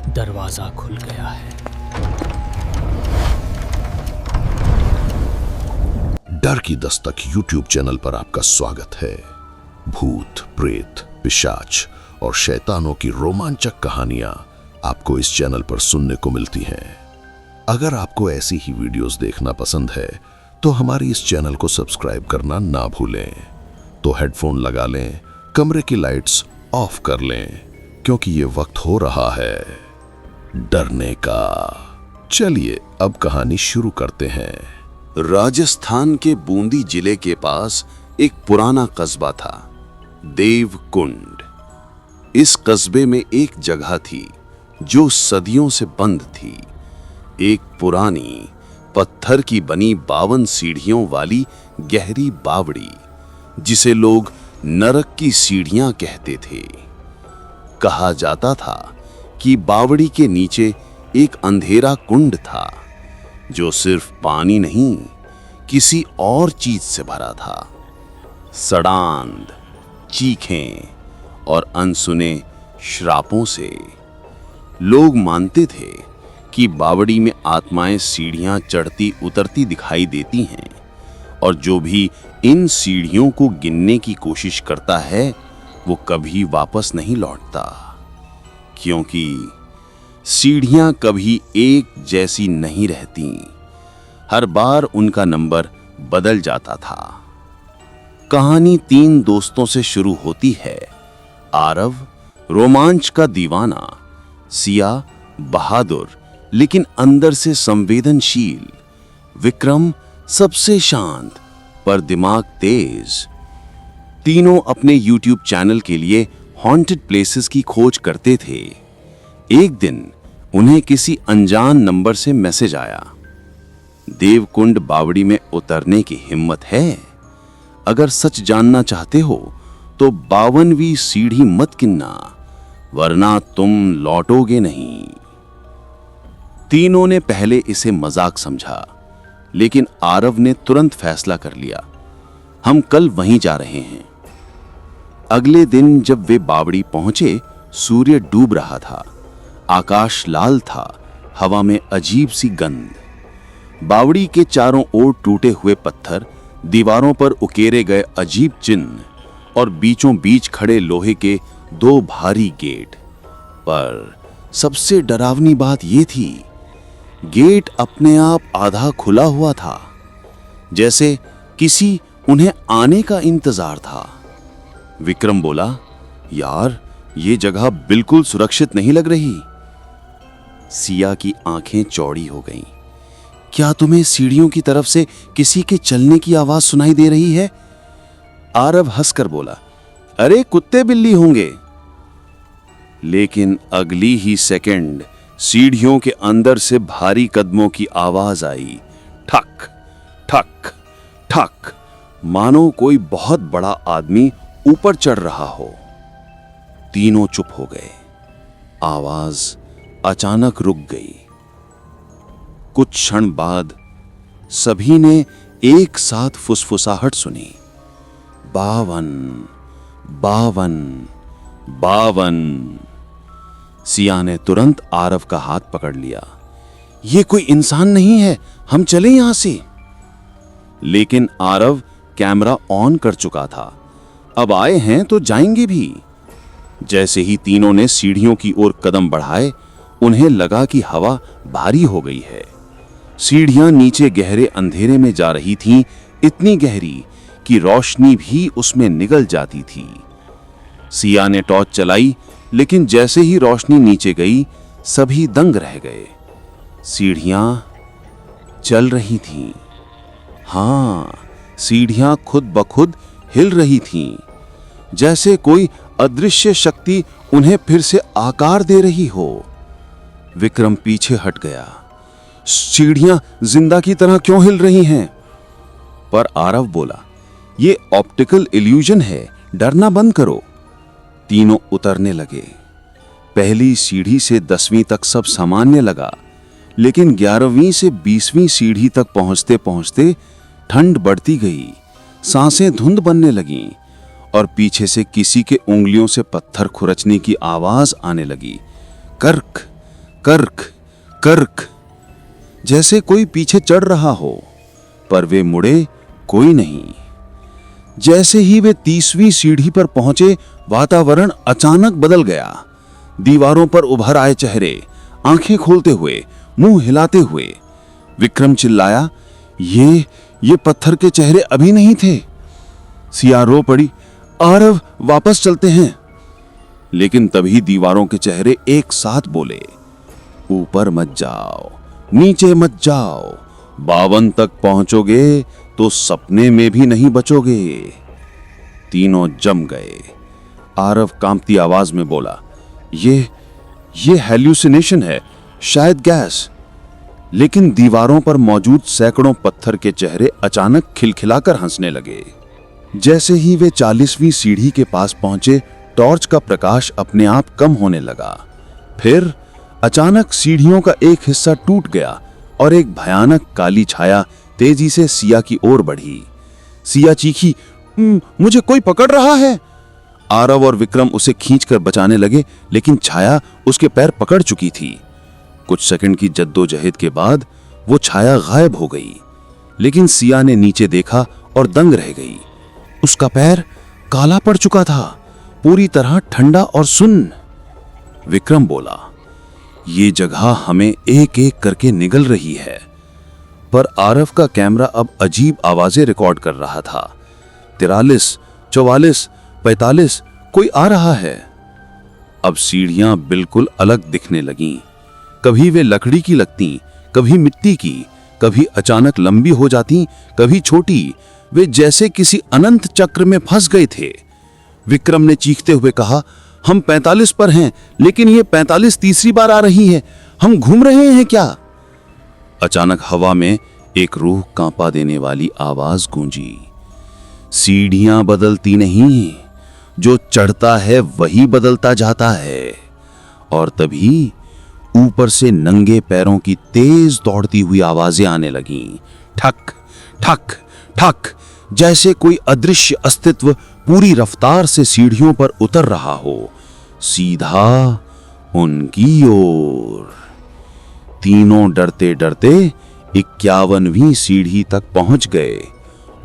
दरवाजा खुल गया है। डर की दस्तक यूट्यूब चैनल पर आपका स्वागत है। भूत, प्रेत, पिशाच और शैतानों की रोमांचक कहानियां आपको इस चैनल पर सुनने को मिलती हैं। अगर आपको ऐसी ही वीडियोस देखना पसंद है तो हमारी इस चैनल को सब्सक्राइब करना ना भूलें। तो हेडफोन लगा लें, कमरे की लाइट्स ऑफ कर लें, क्योंकि ये वक्त हो रहा है डरने का। चलिए अब कहानी शुरू करते हैं। राजस्थान के बूंदी जिले के पास एक पुराना कस्बा था, देवकुंड। इस कस्बे में एक जगह थी जो सदियों से बंद थी। एक पुरानी पत्थर की बनी 52 सीढ़ियों वाली गहरी बावड़ी, जिसे लोग नरक की सीढ़ियां कहते थे। कहा जाता था कि बावड़ी के नीचे एक अंधेरा कुंड था जो सिर्फ पानी नहीं, किसी और चीज से भरा था। सड़ांध, चीखें और अनसुने श्रापों से। लोग मानते थे कि बावड़ी में आत्माएं सीढ़ियां चढ़ती उतरती दिखाई देती हैं, और जो भी इन सीढ़ियों को गिनने की कोशिश करता है वो कभी वापस नहीं लौटता, क्योंकि सीढ़ियां कभी एक जैसी नहीं रहती। हर बार उनका नंबर बदल जाता था। कहानी 3 दोस्तों से शुरू होती है। आरव, रोमांच का दीवाना। सिया, बहादुर लेकिन अंदर से संवेदनशील। विक्रम, सबसे शांत पर दिमाग तेज। तीनों अपने YouTube चैनल के लिए हॉन्टेड प्लेसेस की खोज करते थे। एक दिन उन्हें किसी अनजान नंबर से मैसेज आया, देवकुंड बावड़ी में उतरने की हिम्मत है? अगर सच जानना चाहते हो तो 52वीं सीढ़ी मत गिनना, वरना तुम लौटोगे नहीं। तीनों ने पहले इसे मजाक समझा, लेकिन आरव ने तुरंत फैसला कर लिया, हम कल वहीं जा रहे हैं। अगले दिन जब वे बावड़ी पहुंचे, सूर्य डूब रहा था। आकाश लाल था, हवा में अजीब सी गंध। बावड़ी के चारों ओर टूटे हुए पत्थर, दीवारों पर उकेरे गए अजीब चिन्ह और बीचों बीच खड़े लोहे के 2 भारी गेट। पर सबसे डरावनी बात यह थी, गेट अपने आप आधा खुला हुआ था, जैसे किसी उन्हें आने का इंतजार था। विक्रम बोला, यार ये जगह बिल्कुल सुरक्षित नहीं लग रही। सिया की आंखें चौड़ी हो गईं। क्या तुम्हें सीढ़ियों की तरफ से किसी के चलने की आवाज सुनाई दे रही है? आरव हंसकर बोला, अरे कुत्ते बिल्ली होंगे। लेकिन अगली ही सेकंड सीढ़ियों के अंदर से भारी कदमों की आवाज आई। ठक ठक ठक, मानो कोई बहुत बड़ा आदमी ऊपर चढ़ रहा हो। तीनों चुप हो गए। आवाज अचानक रुक गई। कुछ क्षण बाद सभी ने एक साथ फुसफुसाहट सुनी, 52 52 52। सिया ने तुरंत आरव का हाथ पकड़ लिया, ये कोई इंसान नहीं है, हम चले यहां से। लेकिन आरव कैमरा ऑन कर चुका था, अब आए हैं तो जाएंगे भी। जैसे ही तीनों ने सीढ़ियों की ओर कदम बढ़ाए, उन्हें लगा कि हवा भारी हो गई है। सीढ़ियां नीचे गहरे अंधेरे में जा रही थीं, इतनी गहरी कि रोशनी भी उसमें निगल जाती थी। सिया ने टॉर्च चलाई, लेकिन जैसे ही रोशनी नीचे गई, सभी दंग रह गए। सीढ़ियां चल रही थीं। हां, सीढ़ियां खुद ब खुद हिल रही थीं, जैसे कोई अदृश्य शक्ति उन्हें फिर से आकार दे रही हो। विक्रम पीछे हट गया, सीढ़ियां जिंदा की तरह क्यों हिल रही हैं? पर आरव बोला, ये ऑप्टिकल इल्यूजन है, डरना बंद करो। तीनों उतरने लगे। पहली सीढ़ी से 10वीं तक सब सामान्य लगा, लेकिन 11वीं से 20वीं सीढ़ी तक पहुंचते पहुंचते ठंड बढ़ती गई, सांसें धुंध बनने लगीं और पीछे से किसी के उंगलियों से पत्थर खुरचने की आवाज आने लगी। कर्क कर्क कर्क, जैसे कोई पीछे चढ़ रहा हो, पर वे मुड़े कोई नहीं। जैसे ही वे 30वीं सीढ़ी पर पहुंचे, वातावरण अचानक बदल गया। दीवारों पर उभर आए चेहरे, आंखें खोलते हुए, मुंह हिलाते हुए। विक्रम चिल्लाया, ये पत्थर के चेहरे अभी नहीं थे। सिया रो पड़ी, आरव वापस चलते हैं। लेकिन तभी दीवारों के चेहरे एक साथ बोले, ऊपर मत जाओ, नीचे मत जाओ, 52 तक पहुंचोगे तो सपने में भी नहीं बचोगे। तीनों जम गए। आरव कांपती आवाज में बोला, ये हेल्यूसिनेशन है, शायद गैस। लेकिन दीवारों पर मौजूद सैकड़ों पत्थर के चेहरे अचानक खिलखिलाकर हंसने लगे। जैसे ही वे 40वीं सीढ़ी के पास पहुंचे, टॉर्च का प्रकाश अपने आप कम होने लगा। फिर अचानक सीढ़ियों का एक हिस्सा टूट गया और एक भयानक काली छाया तेजी से सिया की ओर बढ़ी। सिया चीखी, मुझे कोई पकड़ रहा है। आरव और विक्रम उसे खींचकर बचाने लगे, लेकिन छाया उसके पैर पकड़ चुकी थी। कुछ सेकंड की जद्दोजहद के बाद वो छाया गायब हो गई। लेकिन सिया ने नीचे देखा और दंग रह गई। उसका पैर काला पड़ चुका था, पूरी तरह ठंडा और सुन्न। विक्रम बोला, ये जगह हमें एक एक करके निगल रही है। पर आरव का कैमरा अब अजीब आवाजें रिकॉर्ड कर रहा था। 43, 44, 45, कोई आ रहा है। अब सीढ़ियां बिल्कुल अलग दिखने लगीं। कभी वे लकड़ी की लगती, कभी मिट्टी की, कभी अचानक लंबी हो जाती, कभी छोटी। वे जैसे किसी अनंत चक्र में फंस गए थे। विक्रम ने चीखते हुए कहा, हम 45 पर हैं, लेकिन ये 45 तीसरी बार आ रही है। हम घूम रहे हैं क्या? अचानक हवा में एक रूह कांपा देने वाली आवाज गूंजी, सीढ़ियां बदलती नहीं, जो चढ़ता है वही बदलता जाता है। और तभी ऊपर से नंगे पैरों की तेज दौड़ती हुई आवाजें आने लगीं। ठक ठक ठक, जैसे कोई अदृश्य अस्तित्व पूरी रफ्तार से सीढ़ियों पर उतर रहा हो, सीधा उनकी ओर। तीनों डरते डरते 51वीं सीढ़ी तक पहुंच गए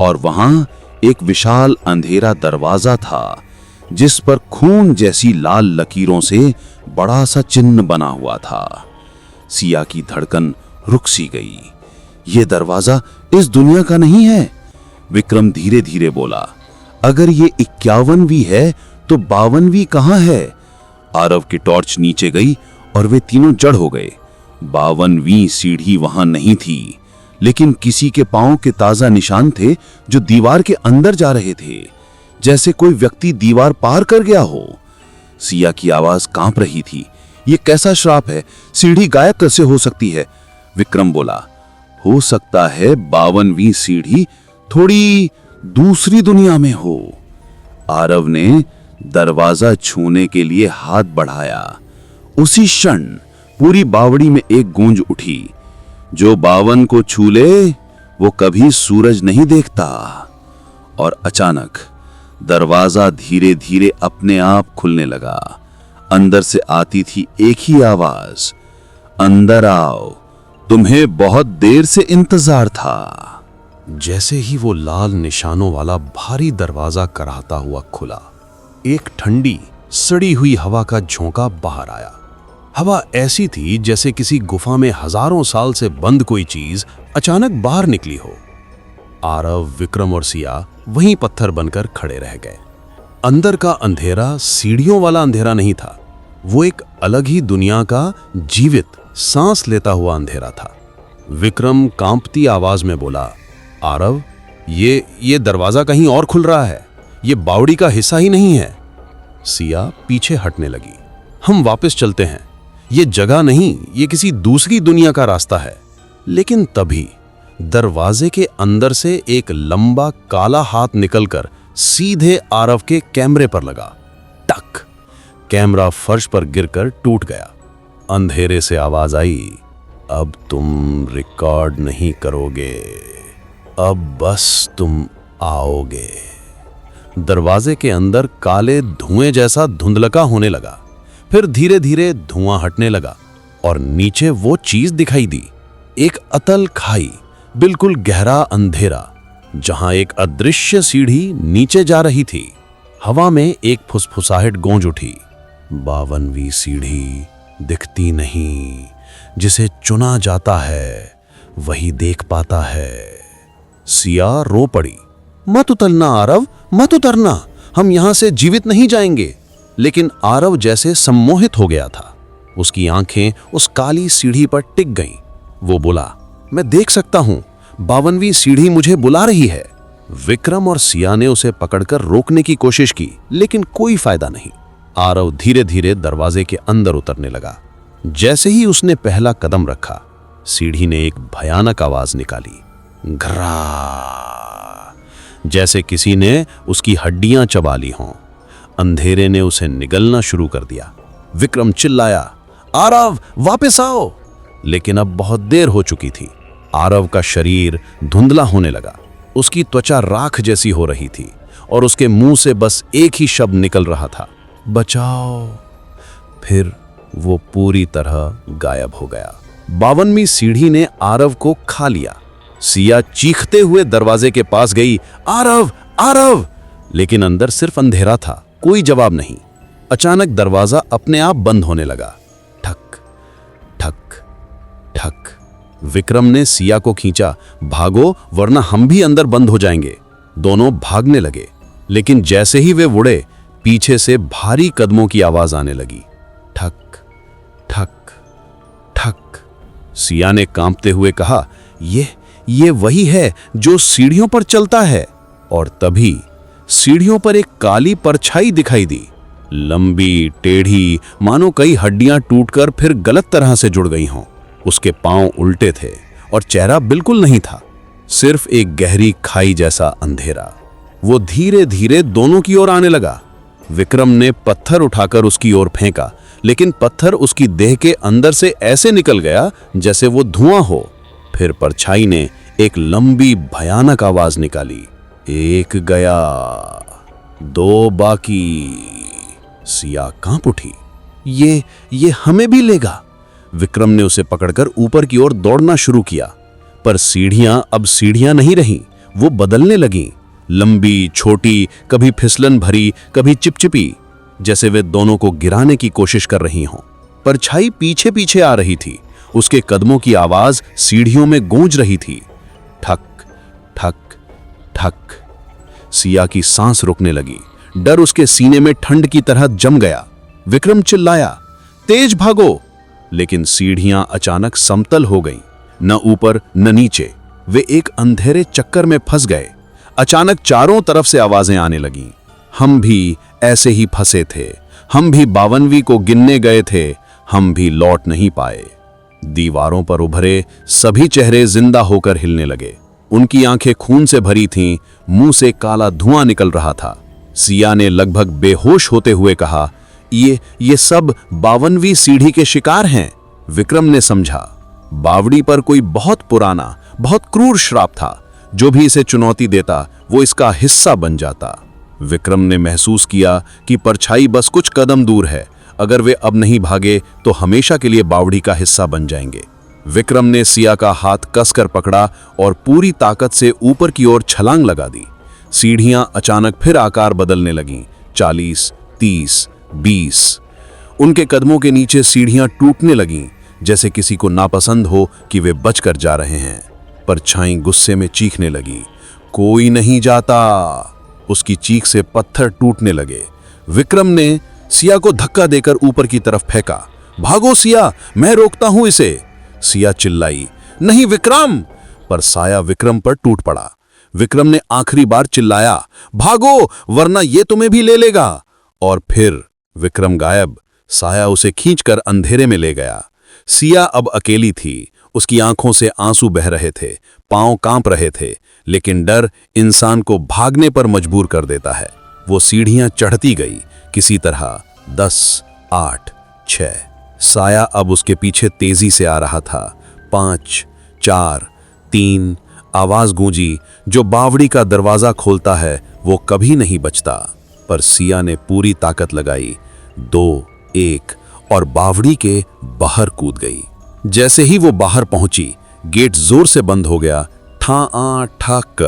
और वहां एक विशाल अंधेरा दरवाजा था, जिस पर खून जैसी लाल लकीरों से बड़ा सा चिन्ह बना हुआ था। सिया की धड़कन रुक सी गई। यह दरवाजा इस दुनिया का नहीं है, विक्रम धीरे धीरे बोला। अगर ये 51वीं है तो 52वीं कहां है? आरव की टॉर्च नीचे गई और वे तीनों जड़ हो गए। 52वीं सीढ़ी वहां नहीं थी, लेकिन किसी के पांव के ताजा निशान थे जो दीवार के अंदर जा रहे थे, जैसे कोई व्यक्ति दीवार पार कर गया हो। सिया की आवाज कांप रही थी। ये कैसा श्राप है? सीढ़ी गायब कैसे हो सकती है? विक्रम बोला, हो सकता है 52वीं सीढ़ी थोड़ी दूसरी दुनिया में हो। आरव ने दरवाजा छूने के लिए हाथ बढ़ाया। उसी क्षण पूरी बावड़ी में एक गूंज उठी, जो 52 को छू ले वो कभी सूरज नहीं देखता। और अचानक दरवाजा धीरे धीरे अपने आप खुलने लगा। अंदर से आती थी एक ही आवाज, अंदर आओ, तुम्हें बहुत देर से इंतजार था। जैसे ही वो लाल निशानों वाला भारी दरवाजा कराहता हुआ खुला, एक ठंडी सड़ी हुई हवा का झोंका बाहर आया। हवा ऐसी थी जैसे किसी गुफा में हजारों साल से बंद कोई चीज अचानक बाहर निकली हो। आरव, विक्रम और सिया वहीं पत्थर बनकर खड़े रह गए। अंदर का अंधेरा सीढ़ियों वाला अंधेरा नहीं था, वो एक अलग ही दुनिया का जीवित सांस लेता हुआ अंधेरा था। विक्रम कांपती आवाज में बोला, आरव, ये दरवाजा कहीं और खुल रहा है, ये बावड़ी का हिस्सा ही नहीं है। सिया पीछे हटने लगी। हम वापस चलते हैं, ये जगह नहीं, ये किसी दूसरी दुनिया का रास्ता है। लेकिन तभी दरवाजे के अंदर से एक लंबा काला हाथ निकलकर सीधे आरव के कैमरे पर लगा। टक, कैमरा फर्श पर गिरकर टूट गया। अंधेरे से आवाज आई, अब तुम रिकॉर्ड नहीं करोगे, अब बस तुम आओगे। दरवाजे के अंदर काले धुएं जैसा धुंधलका होने लगा। फिर धीरे धीरे धुआं हटने लगा और नीचे वो चीज दिखाई दी, एक अतल खाई, बिल्कुल गहरा अंधेरा, जहां एक अदृश्य सीढ़ी नीचे जा रही थी। हवा में एक फुसफुसाहट गूंज उठी, 52वीं सीढ़ी दिखती नहीं, जिसे चुना जाता है वही देख पाता है। सिया रो पड़ी, मत उतरना आरव, मत उतरना, हम यहां से जीवित नहीं जाएंगे। लेकिन आरव जैसे सम्मोहित हो गया था, उसकी आंखें उस काली सीढ़ी पर टिक गईं। वो बोला, मैं देख सकता हूं, 52वीं सीढ़ी मुझे बुला रही है। विक्रम और सिया ने उसे पकड़कर रोकने की कोशिश की, लेकिन कोई फायदा नहीं। आरव धीरे धीरे दरवाजे के अंदर उतरने लगा। जैसे ही उसने पहला कदम रखा, सीढ़ी ने एक भयानक आवाज निकाली, घरा, जैसे किसी ने उसकी हड्डियां चबा ली हों। अंधेरे ने उसे निगलना शुरू कर दिया। विक्रम चिल्लाया, आरव वापस आओ, लेकिन अब बहुत देर हो चुकी थी। आरव का शरीर धुंधला होने लगा, उसकी त्वचा राख जैसी हो रही थी और उसके मुंह से बस एक ही शब्द निकल रहा था, बचाओ। फिर वो पूरी तरह गायब हो गया। 52वीं सीढ़ी ने आरव को खा लिया। सिया चीखते हुए दरवाजे के पास गई, आरव, आरव, लेकिन अंदर सिर्फ अंधेरा था, कोई जवाब नहीं। अचानक दरवाजा अपने आप बंद होने लगा। ठक ठक ठक। विक्रम ने सिया को खींचा, भागो वरना हम भी अंदर बंद हो जाएंगे। दोनों भागने लगे, लेकिन जैसे ही वे उड़े, पीछे से भारी कदमों की आवाज आने लगी, ठक ठक ठक। सिया ने कांपते हुए कहा, ये वही है जो सीढ़ियों पर चलता है। और तभी सीढ़ियों पर एक काली परछाई दिखाई दी, लंबी टेढ़ी, मानो कई हड्डियां टूटकर फिर गलत तरह से जुड़ गई हों। उसके पांव उल्टे थे और चेहरा बिल्कुल नहीं था, सिर्फ एक गहरी खाई जैसा अंधेरा। वो धीरे धीरे दोनों की ओर आने लगा। विक्रम ने पत्थर उठाकर उसकी ओर फेंका, लेकिन पत्थर उसकी देह के अंदर से ऐसे निकल गया जैसे वो धुआं हो। फिर परछाई ने एक लंबी भयानक आवाज निकाली, एक गया, दो बाकी। सिया कांप उठी, ये हमें भी लेगा। विक्रम ने उसे पकड़कर ऊपर की ओर दौड़ना शुरू किया, पर सीढ़ियां अब सीढ़ियां नहीं रहीं, वो बदलने लगीं, लंबी, छोटी, कभी फिसलन भरी, कभी चिपचिपी, जैसे वे दोनों को गिराने की कोशिश कर रही हों। परछाई पीछे पीछे आ रही थी, उसके कदमों की आवाज सीढ़ियों में गूंज रही थी, ठक ठक ठक। सिया की सांस रुकने लगी, डर उसके सीने में ठंड की तरह जम गया। विक्रम चिल्लाया, तेज भागो, लेकिन सीढ़ियां अचानक समतल हो गईं, न ऊपर न नीचे। वे एक अंधेरे चक्कर में फंस गए। अचानक चारों तरफ से आवाजें आने लगीं, हम भी ऐसे ही फंसे थे, हम भी 52वीं को गिनने गए थे, हम भी लौट नहीं पाए। दीवारों पर उभरे सभी चेहरे जिंदा होकर हिलने लगे। उनकी आंखें खून से भरी थीं, मुंह से काला धुआं निकल रहा था। सिया ने लगभग बेहोश होते हुए कहा, ये सब 52वीं सीढ़ी के शिकार हैं। विक्रम ने समझा, बावड़ी पर कोई बहुत पुराना, बहुत क्रूर श्राप था। जो भी इसे चुनौती देता, वो इसका हिस्सा बन जाता। विक्रम ने महसूस किया कि परछाई बस कुछ कदम दूर है। अगर वे अब नहीं भागे तो हमेशा के लिए बावड़ी का हिस्सा बन जाएंगे। विक्रम ने सिया का हाथ कसकर पकड़ा और पूरी ताकत से ऊपर की ओर छलांग लगा दी। सीढ़ियां अचानक फिर आकार बदलने लगीं, 40, 30, 20। उनके कदमों के नीचे सीढ़ियां टूटने लगीं, जैसे किसी को नापसंद हो कि वे बचकर जा रहे हैं। परछाई गुस्से में चीखने लगी, कोई नहीं जाता। उसकी चीख से पत्थर टूटने लगे। विक्रम ने सिया को धक्का देकर ऊपर की तरफ फेंका, भागो सिया, मैं रोकता हूं इसे। सिया चिल्लाई, नहीं विक्रम, पर साया विक्रम पर टूट पड़ा। विक्रम ने आखिरी बार चिल्लाया, भागो वरना ये तुम्हें भी ले लेगा। और फिर विक्रम गायब, साया उसे खींचकर अंधेरे में ले गया। सिया अब अकेली थी, उसकी आंखों से आंसू बह रहे थे, पांव कांप रहे थे, लेकिन डर इंसान को भागने पर मजबूर कर देता है। वो सीढ़ियां चढ़ती गई किसी तरह, 10, 8, 6। साया अब उसके पीछे तेजी से आ रहा था। 5, 4, 3। आवाज गूंजी, जो बावड़ी का दरवाजा खोलता है वो कभी नहीं बचता। पर सिया ने पूरी ताकत लगाई, 2, 1, और बावड़ी के बाहर कूद गई। जैसे ही वो बाहर पहुंची, गेट जोर से बंद हो गया, ठा ठाक,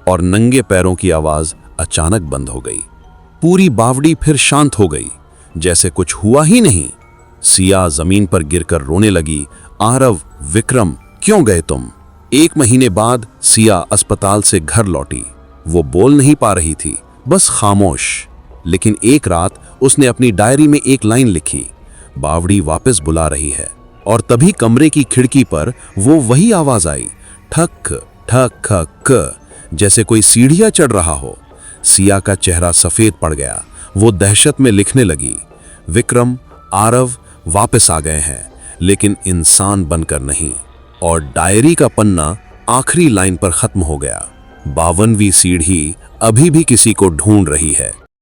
और नंगे पैरों की आवाज अचानक बंद हो गई। पूरी बावड़ी फिर शांत हो गई, जैसे कुछ हुआ ही नहीं। सिया जमीन पर गिरकर रोने लगी। आरव, विक्रम, क्यों गए तुम? 1 महीने बाद सिया अस्पताल से घर लौटी। वो बोल नहीं पा रही थी, बस खामोश। लेकिन एक रात उसने अपनी डायरी में एक लाइन लिखी, बावड़ी वापस बुला रही है। और तभी कमरे की खिड़की पर वो वही आवाज आई, ठक ठक खक, जैसे कोई सीढ़ियां चढ़ रहा हो। सिया का चेहरा सफेद पड़ गया। वो दहशत में लिखने लगी, विक्रम, आरव वापस आ गए हैं, लेकिन इंसान बनकर नहीं। और डायरी का पन्ना आखिरी लाइन पर खत्म हो गया, 52वीं सीढ़ी अभी भी किसी को ढूंढ रही है।